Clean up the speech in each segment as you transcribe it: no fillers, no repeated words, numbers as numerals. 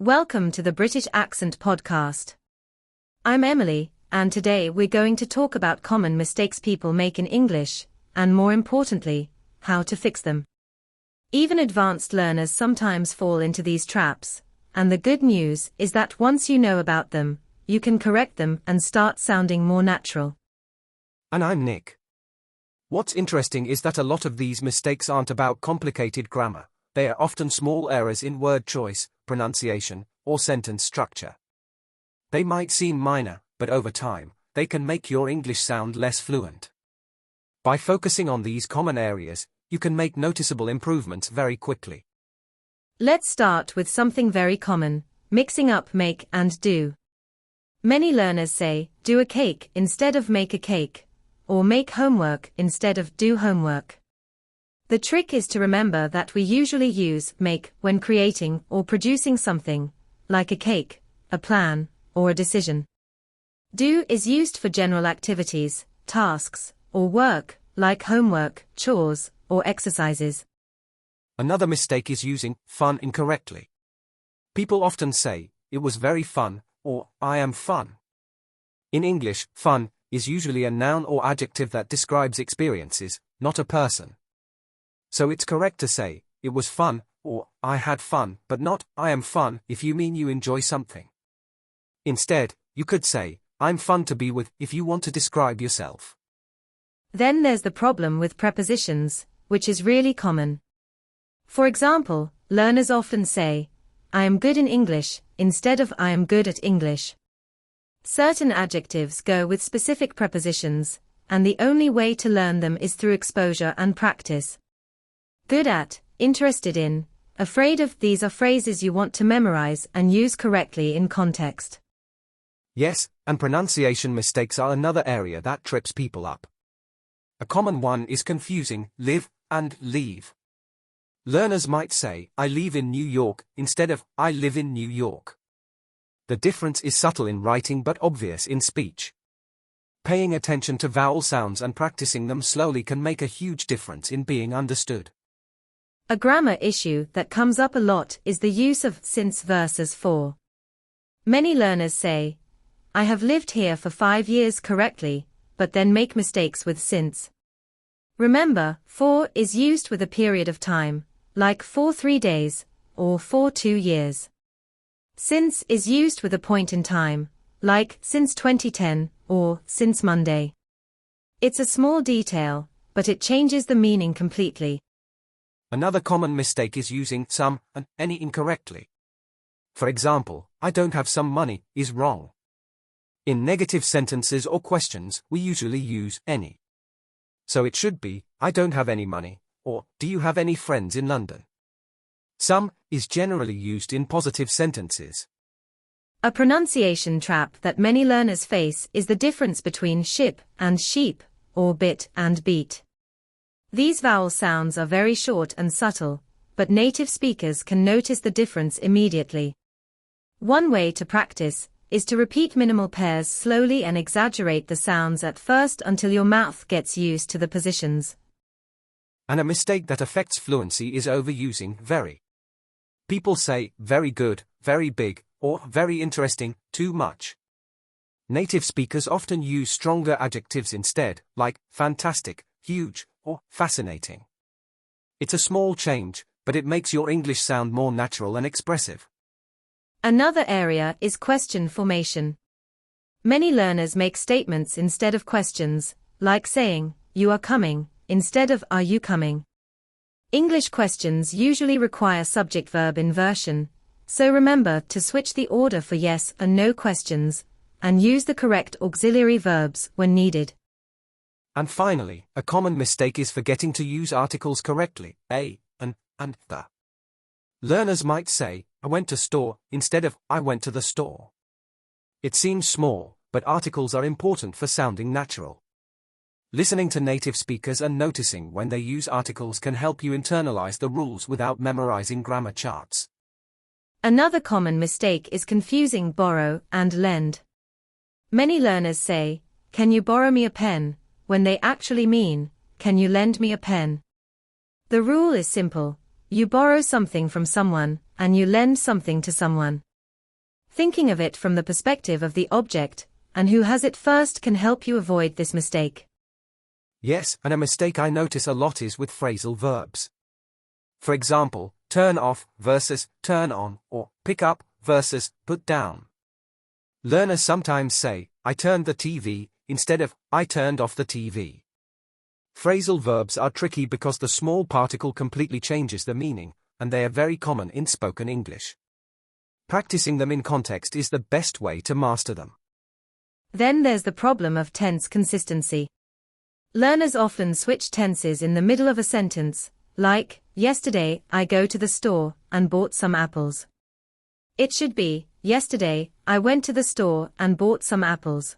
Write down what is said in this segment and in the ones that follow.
Welcome to the British Accent Podcast. I'm Emily, and today we're going to talk about common mistakes people make in English, and more importantly, how to fix them. Even advanced learners sometimes fall into these traps, and the good news is that once you know about them, you can correct them and start sounding more natural. And I'm Nick. What's interesting is that a lot of these mistakes aren't about complicated grammar. They are often small errors in word choice, pronunciation, or sentence structure. They might seem minor, but over time, they can make your English sound less fluent. By focusing on these common areas, you can make noticeable improvements very quickly. Let's start with something very common, mixing up make and do. Many learners say, do a cake instead of make a cake, or make homework instead of do homework. The trick is to remember that we usually use make when creating or producing something, like a cake, a plan, or a decision. Do is used for general activities, tasks, or work, like homework, chores, or exercises. Another mistake is using fun incorrectly. People often say, it was very fun, or I am fun. In English, fun is usually a noun or adjective that describes experiences, not a person. So it's correct to say, it was fun, or I had fun, but not I am fun if you mean you enjoy something. Instead, you could say, I'm fun to be with if you want to describe yourself. Then there's the problem with prepositions, which is really common. For example, learners often say, I am good in English, instead of I am good at English. Certain adjectives go with specific prepositions, and the only way to learn them is through exposure and practice. Good at, interested in, afraid of, these are phrases you want to memorize and use correctly in context. Yes, and pronunciation mistakes are another area that trips people up. A common one is confusing live and leave. Learners might say, I live in New York, instead of I live in New York. The difference is subtle in writing but obvious in speech. Paying attention to vowel sounds and practicing them slowly can make a huge difference in being understood. A grammar issue that comes up a lot is the use of since versus for. Many learners say, I have lived here for 5 years correctly, but then make mistakes with since. Remember, for is used with a period of time, like for 3 days, or for 2 years. Since is used with a point in time, like since 2010, or since Monday. It's a small detail, but it changes the meaning completely. Another common mistake is using some and any incorrectly. For example, I don't have some money is wrong. In negative sentences or questions, we usually use any. So it should be, I don't have any money, or do you have any friends in London? Some is generally used in positive sentences. A pronunciation trap that many learners face is the difference between ship and sheep, or bit and beat. These vowel sounds are very short and subtle, but native speakers can notice the difference immediately. One way to practice is to repeat minimal pairs slowly and exaggerate the sounds at first until your mouth gets used to the positions. And a mistake that affects fluency is overusing very. People say very good, very big, or very interesting too much. Native speakers often use stronger adjectives instead, like fantastic, huge, or fascinating. It's a small change, but it makes your English sound more natural and expressive. Another area is question formation. Many learners make statements instead of questions, like saying, you are coming, instead of are you coming. English questions usually require subject-verb inversion, so remember to switch the order for yes and no questions, and use the correct auxiliary verbs when needed. And finally, a common mistake is forgetting to use articles correctly, a, and the. Learners might say, I went to store, instead of I went to the store. It seems small, but articles are important for sounding natural. Listening to native speakers and noticing when they use articles can help you internalize the rules without memorizing grammar charts. Another common mistake is confusing borrow and lend. Many learners say, can you borrow me a pen, when they actually mean, can you lend me a pen? The rule is simple. You borrow something from someone, and you lend something to someone. Thinking of it from the perspective of the object, and who has it first can help you avoid this mistake. Yes, and a mistake I notice a lot is with phrasal verbs. For example, turn off versus turn on, or pick up versus put down. Learners sometimes say, I turned the TV, instead of, I turned off the TV. Phrasal verbs are tricky because the small particle completely changes the meaning, and they are very common in spoken English. Practicing them in context is the best way to master them. Then there's the problem of tense consistency. Learners often switch tenses in the middle of a sentence, like, yesterday, I go to the store and bought some apples. It should be, yesterday, I went to the store and bought some apples.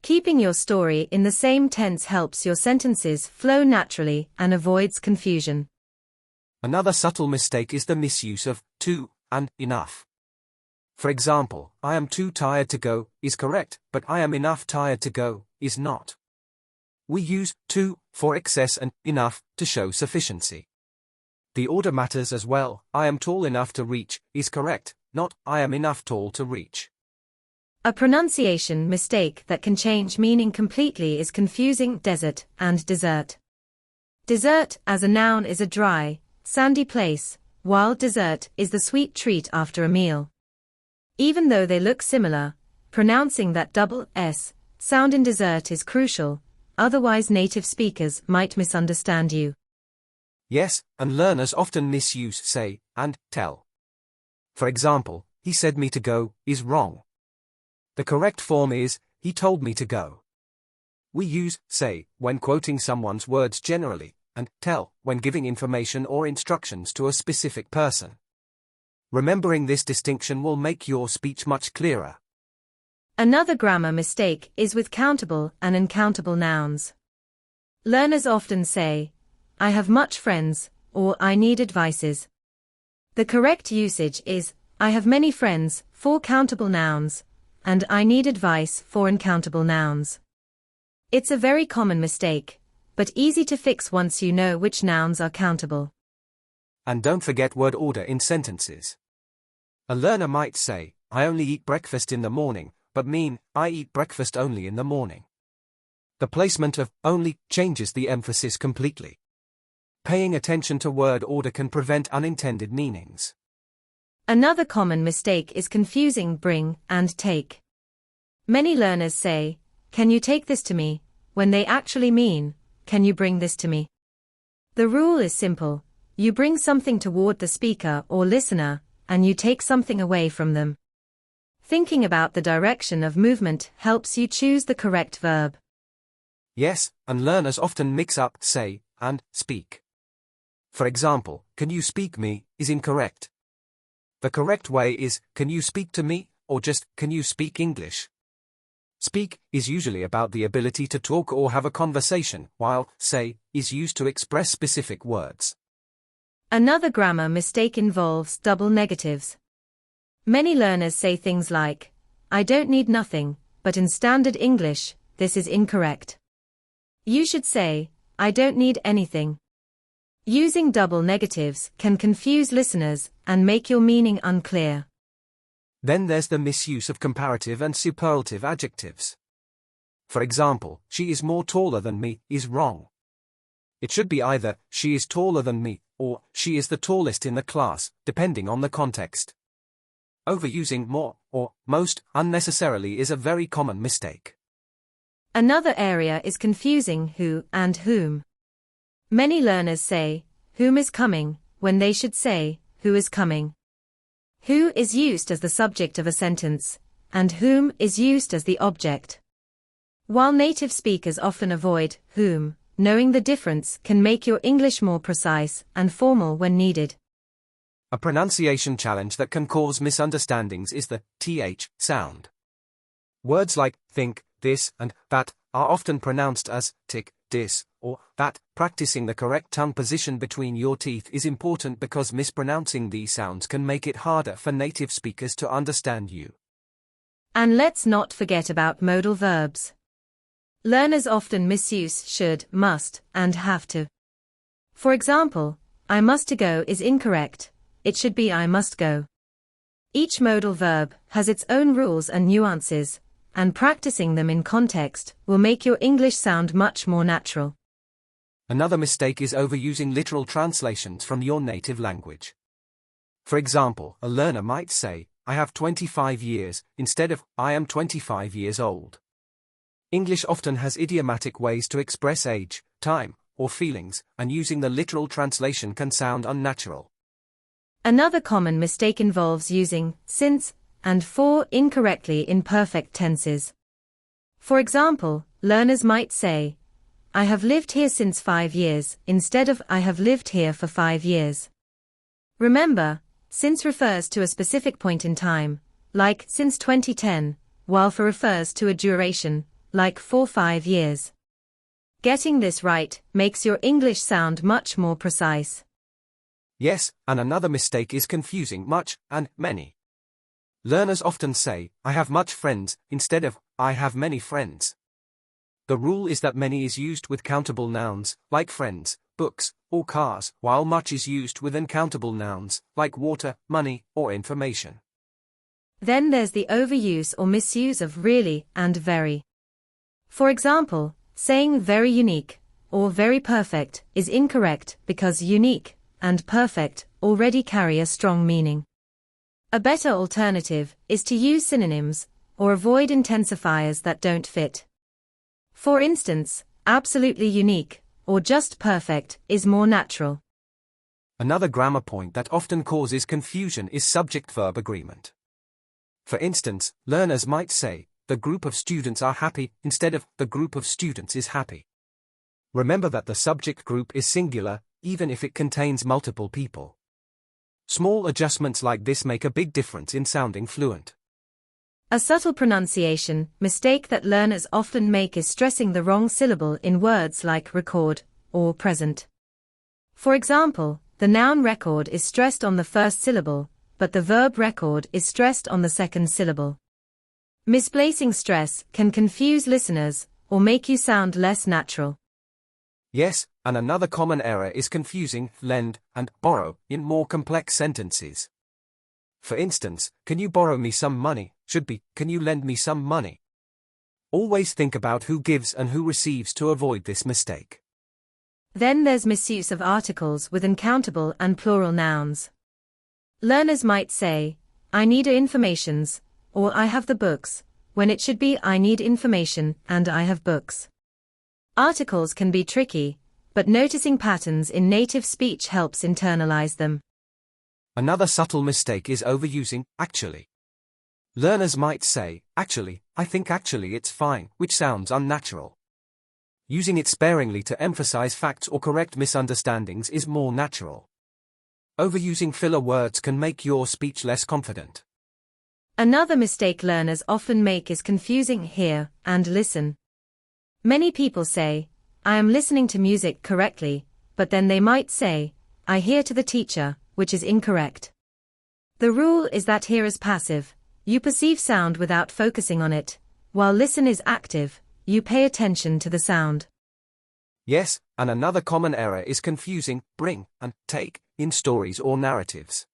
Keeping your story in the same tense helps your sentences flow naturally and avoids confusion. Another subtle mistake is the misuse of too and enough. For example, I am too tired to go is correct, but I am enough tired to go is not. We use too for excess and enough to show sufficiency. The order matters as well. I am tall enough to reach is correct, not I am enough tall to reach. A pronunciation mistake that can change meaning completely is confusing desert and dessert. Dessert as a noun is a dry, sandy place, while dessert is the sweet treat after a meal. Even though they look similar, pronouncing that double S sound in dessert is crucial, otherwise native speakers might misunderstand you. Yes, and learners often misuse say and tell. For example, he said me to go is wrong. The correct form is, he told me to go. We use say when quoting someone's words generally, and tell when giving information or instructions to a specific person. Remembering this distinction will make your speech much clearer. Another grammar mistake is with countable and uncountable nouns. Learners often say, I have much friends, or I need advices. The correct usage is, I have many friends, for countable nouns, and I need advice for uncountable nouns. It's a very common mistake, but easy to fix once you know which nouns are countable. And don't forget word order in sentences. A learner might say, I only eat breakfast in the morning, but mean, I eat breakfast only in the morning. The placement of only changes the emphasis completely. Paying attention to word order can prevent unintended meanings. Another common mistake is confusing bring and take. Many learners say, can you take this to me, when they actually mean, can you bring this to me? The rule is simple, you bring something toward the speaker or listener, and you take something away from them. Thinking about the direction of movement helps you choose the correct verb. Yes, and learners often mix up say and speak. For example, can you speak me is incorrect. The correct way is, can you speak to me, or just, can you speak English? Speak is usually about the ability to talk or have a conversation, while say is used to express specific words. Another grammar mistake involves double negatives. Many learners say things like, I don't need nothing, but in standard English, this is incorrect. You should say, I don't need anything. Using double negatives can confuse listeners and make your meaning unclear. Then there's the misuse of comparative and superlative adjectives. For example, she is more taller than me is wrong. It should be either, she is taller than me, or, she is the tallest in the class, depending on the context. Overusing more, or, most, unnecessarily is a very common mistake. Another area is confusing who and whom. Many learners say, whom is coming, when they should say, who is coming. Who is used as the subject of a sentence, and whom is used as the object. While native speakers often avoid whom, knowing the difference can make your English more precise and formal when needed. A pronunciation challenge that can cause misunderstandings is the th sound. Words like think, this, and that are often pronounced as tick, dis, or that. Practicing the correct tongue position between your teeth is important because mispronouncing these sounds can make it harder for native speakers to understand you. And let's not forget about modal verbs. Learners often misuse should, must, and have to. For example, I must to go is incorrect, it should be I must go. Each modal verb has its own rules and nuances, and practicing them in context will make your English sound much more natural. Another mistake is overusing literal translations from your native language. For example, a learner might say, I have 25 years, instead of, I am 25 years old. English often has idiomatic ways to express age, time, or feelings, and using the literal translation can sound unnatural. Another common mistake involves using since and for incorrectly in perfect tenses. For example, learners might say, I have lived here since 5 years, instead of I have lived here for 5 years. Remember, since refers to a specific point in time, like since 2010, while for refers to a duration, like for 5 years. Getting this right makes your English sound much more precise. Yes, and another mistake is confusing much and many. Learners often say, I have much friends, instead of, I have many friends. The rule is that many is used with countable nouns, like friends, books, or cars, while much is used with uncountable nouns, like water, money, or information. Then there's the overuse or misuse of really and very. For example, saying very unique or very perfect is incorrect because unique and perfect already carry a strong meaning. A better alternative is to use synonyms or avoid intensifiers that don't fit. For instance, absolutely unique or just perfect is more natural. Another grammar point that often causes confusion is subject-verb agreement. For instance, learners might say, the group of students are happy, instead of, the group of students is happy. Remember that the subject group is singular, even if it contains multiple people. Small adjustments like this make a big difference in sounding fluent. A subtle pronunciation mistake that learners often make is stressing the wrong syllable in words like record or present. For example, the noun record is stressed on the first syllable, but the verb record is stressed on the second syllable. Misplacing stress can confuse listeners or make you sound less natural. Yes, and another common error is confusing lend and borrow in more complex sentences. For instance, can you borrow me some money should be, can you lend me some money? Always think about who gives and who receives to avoid this mistake. Then there's misuse of articles with uncountable and plural nouns. Learners might say, I need informations, or I have the books, when it should be I need information and I have books. Articles can be tricky, but noticing patterns in native speech helps internalize them. Another subtle mistake is overusing actually. Learners might say, actually, I think actually it's fine, which sounds unnatural. Using it sparingly to emphasize facts or correct misunderstandings is more natural. Overusing filler words can make your speech less confident. Another mistake learners often make is confusing hear and listen. Many people say, I am listening to music correctly, but then they might say, I hear to the teacher, which is incorrect. The rule is that hear is passive, you perceive sound without focusing on it, while listen is active, you pay attention to the sound. Yes, and another common error is confusing bring and take in stories or narratives.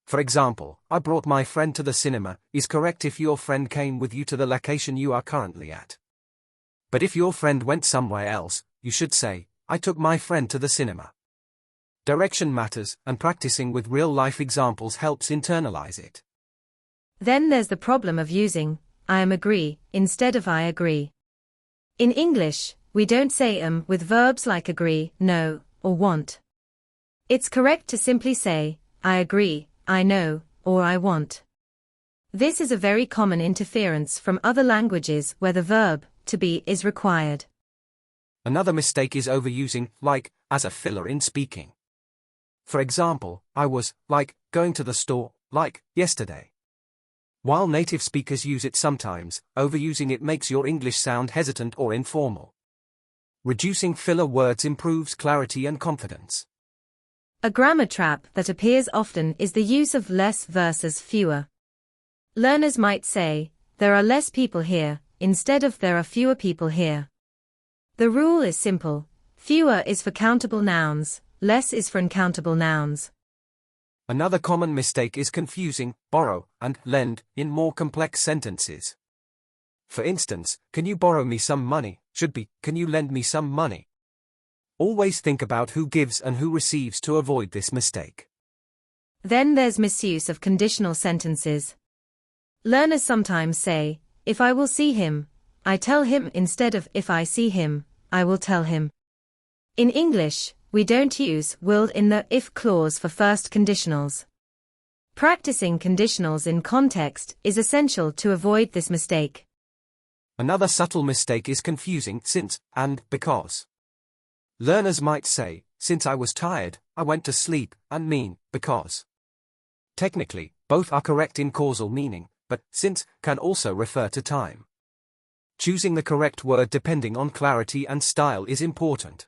For example, I brought my friend to the cinema is correct if your friend came with you to the location you are currently at. But if your friend went somewhere else, you should say, I took my friend to the cinema. Direction matters, and practicing with real-life examples helps internalize it. Then there's the problem of using I am agree instead of I agree. In English, we don't say with verbs like agree, know, or want. It's correct to simply say, I agree, I know, or I want. This is a very common interference from other languages where the verb to be is required. Another mistake is overusing like as a filler in speaking. For example, I was like going to the store like yesterday. While native speakers use it sometimes, overusing it makes your English sound hesitant or informal. Reducing filler words improves clarity and confidence. A grammar trap that appears often is the use of less versus fewer. Learners might say, there are less people here, instead of there are fewer people here. The rule is simple. Fewer is for countable nouns, less is for uncountable nouns. Another common mistake is confusing borrow and lend in more complex sentences. For instance, can you borrow me some money should be, can you lend me some money? Always think about who gives and who receives to avoid this mistake. Then there's misuse of conditional sentences. Learners sometimes say, if I will see him, I tell him instead of if I see him, I will tell him. In English, we don't use will in the if clause for first conditionals. Practicing conditionals in context is essential to avoid this mistake. Another subtle mistake is confusing since and because. Learners might say, since I was tired, I went to sleep, and mean because. Technically, both are correct in causal meaning, but since can also refer to time. Choosing the correct word depending on clarity and style is important.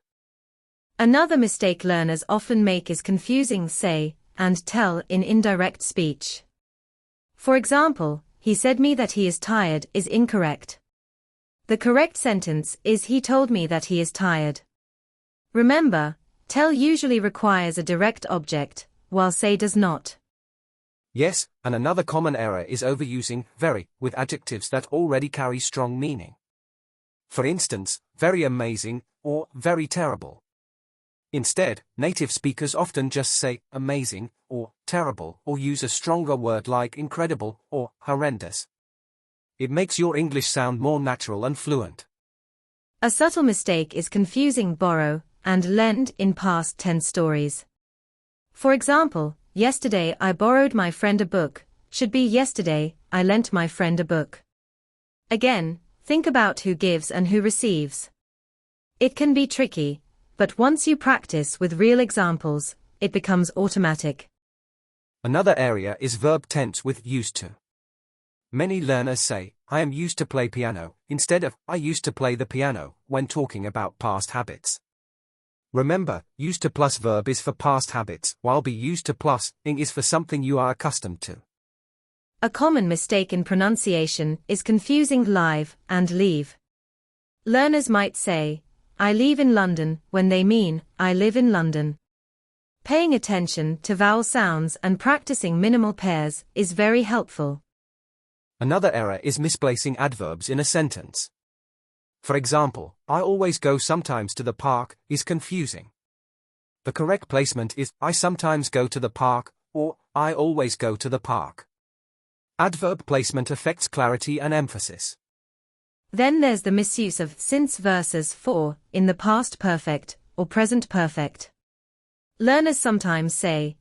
Another mistake learners often make is confusing say and tell in indirect speech. For example, he said me that he is tired is incorrect. The correct sentence is he told me that he is tired. Remember, tell usually requires a direct object, while say does not. Yes, and another common error is overusing very with adjectives that already carry strong meaning. For instance, very amazing or very terrible. Instead, native speakers often just say amazing or terrible or use a stronger word like incredible or horrendous. It makes your English sound more natural and fluent. A subtle mistake is confusing borrow and lend in past tense stories. For example, yesterday I borrowed my friend a book should be yesterday I lent my friend a book. Again, think about who gives and who receives. It can be tricky, but once you practice with real examples, it becomes automatic. Another area is verb tense with used to. Many learners say, I am used to play piano, instead of, I used to play the piano, when talking about past habits. Remember, used to plus verb is for past habits, while be used to plus ing is for something you are accustomed to. A common mistake in pronunciation is confusing live and leave. Learners might say, I leave in London, when they mean, I live in London. Paying attention to vowel sounds and practicing minimal pairs is very helpful. Another error is misplacing adverbs in a sentence. For example, I always go sometimes to the park is confusing. The correct placement is, I sometimes go to the park, or, I always go to the park. Adverb placement affects clarity and emphasis. Then there's the misuse of since versus for in the past perfect or present perfect. Learners sometimes say,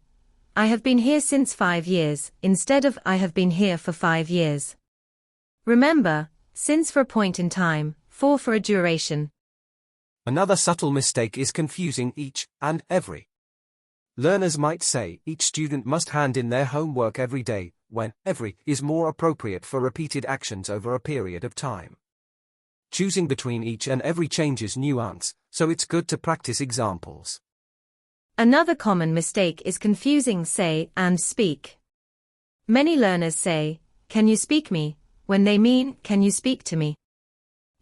I have been here since 5 years, instead of I have been here for 5 years. Remember, since for a point in time, for a duration. Another subtle mistake is confusing each and every. Learners might say each student must hand in their homework every day, when every is more appropriate for repeated actions over a period of time. Choosing between each and every changes nuance, so it's good to practice examples. Another common mistake is confusing say and speak. Many learners say, can you speak me, when they mean, can you speak to me?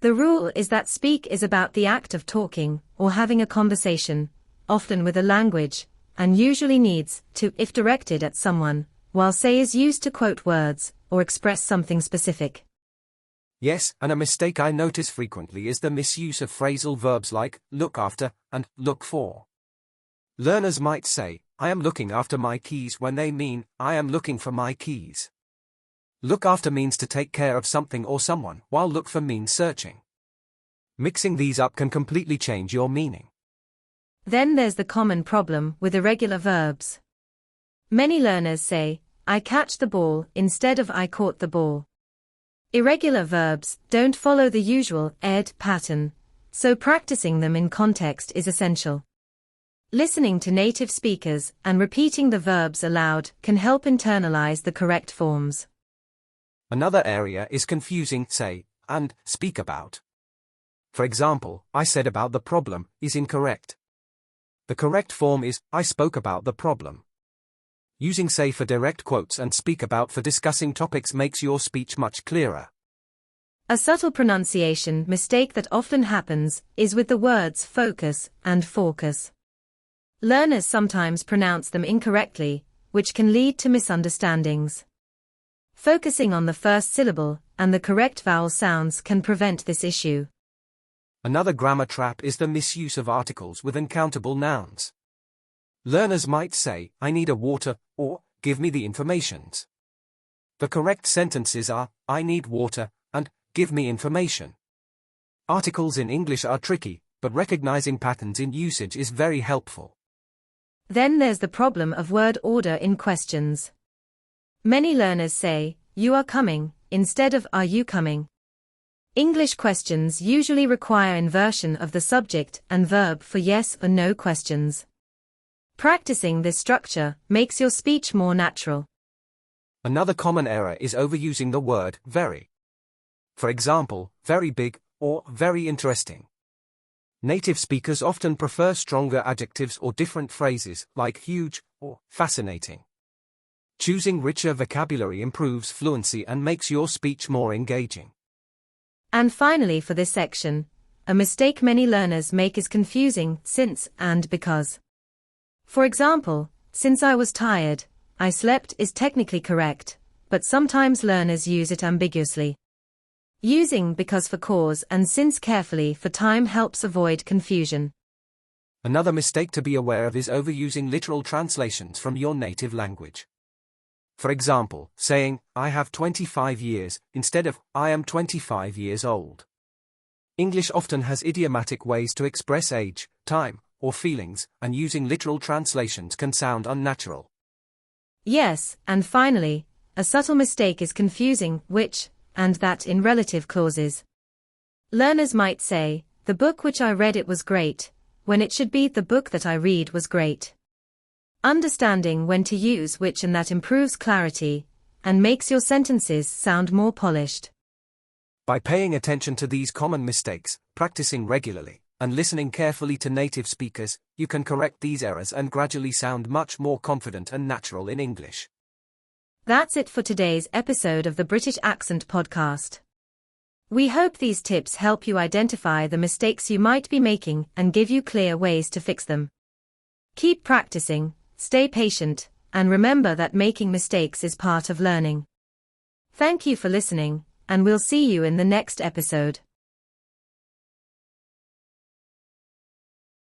The rule is that speak is about the act of talking or having a conversation, often with a language, and usually needs to if directed at someone, while say is used to quote words or express something specific. Yes, and a mistake I notice frequently is the misuse of phrasal verbs like look after and look for. Learners might say, I am looking after my keys when they mean, I am looking for my keys. Look after means to take care of something or someone, while look for means searching. Mixing these up can completely change your meaning. Then there's the common problem with irregular verbs. Many learners say, I catch the ball instead of I caught the ball. Irregular verbs don't follow the usual ed pattern, so practicing them in context is essential. Listening to native speakers and repeating the verbs aloud can help internalize the correct forms. Another area is confusing say and speak about. For example, I said about the problem is incorrect. The correct form is I spoke about the problem. Using say for direct quotes and speak about for discussing topics makes your speech much clearer. A subtle pronunciation mistake that often happens is with the words focus and focus. Learners sometimes pronounce them incorrectly, which can lead to misunderstandings. Focusing on the first syllable and the correct vowel sounds can prevent this issue. Another grammar trap is the misuse of articles with uncountable nouns. Learners might say, I need a water, or, give me the informations. The correct sentences are, I need water, and, give me information. Articles in English are tricky, but recognizing patterns in usage is very helpful. Then there's the problem of word order in questions. Many learners say, you are coming, instead of are you coming. English questions usually require inversion of the subject and verb for yes or no questions. Practicing this structure makes your speech more natural. Another common error is overusing the word very. For example, very big, or very interesting. Native speakers often prefer stronger adjectives or different phrases, like huge, or fascinating. Choosing richer vocabulary improves fluency and makes your speech more engaging. And finally for this section, a mistake many learners make is confusing since and because. For example, since I was tired, I slept is technically correct, but sometimes learners use it ambiguously. Using because for cause and since carefully for time helps avoid confusion. Another mistake to be aware of is overusing literal translations from your native language. For example, saying, I have 25 years, instead of, I am 25 years old. English often has idiomatic ways to express age, time, or feelings, and using literal translations can sound unnatural. Yes, and finally, a subtle mistake is confusing which and that in relative clauses. Learners might say, the book which I read it was great, when it should be the book that I read was great. Understanding when to use which and that improves clarity and makes your sentences sound more polished. By paying attention to these common mistakes, practicing regularly, and listening carefully to native speakers, you can correct these errors and gradually sound much more confident and natural in English. That's it for today's episode of the British Accent Podcast. We hope these tips help you identify the mistakes you might be making and give you clear ways to fix them. Keep practicing. Stay patient, and remember that making mistakes is part of learning. Thank you for listening, and we'll see you in the next episode.